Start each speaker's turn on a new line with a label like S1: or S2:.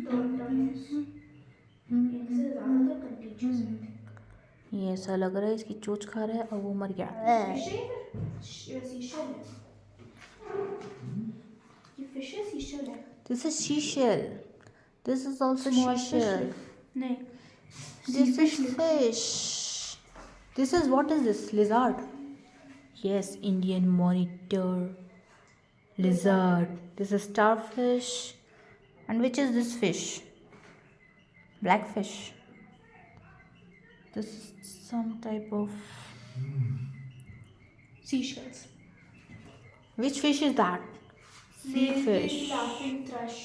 S1: Tortoise. Yeah, this is rather contagious, I think.
S2: ये ऐसा लग रहा है इसकी चोंच खा रहा है और वो मर गया.
S1: फिश है या फिर सीशल है? ये फिश है सीशल है?
S2: This is seashell. This is also
S1: Small fish
S2: seashell.
S1: नहीं, sea
S2: This is
S1: fish लिखा है.
S2: fish. This is what is this? Lizard. Yes, Indian monitor. Lizard. This is starfish. And which is this fish? Blackfish. This is some type of.
S1: Seashells.
S2: Which fish is that? Sea
S1: Maybe
S2: fish.
S1: laughing thrush.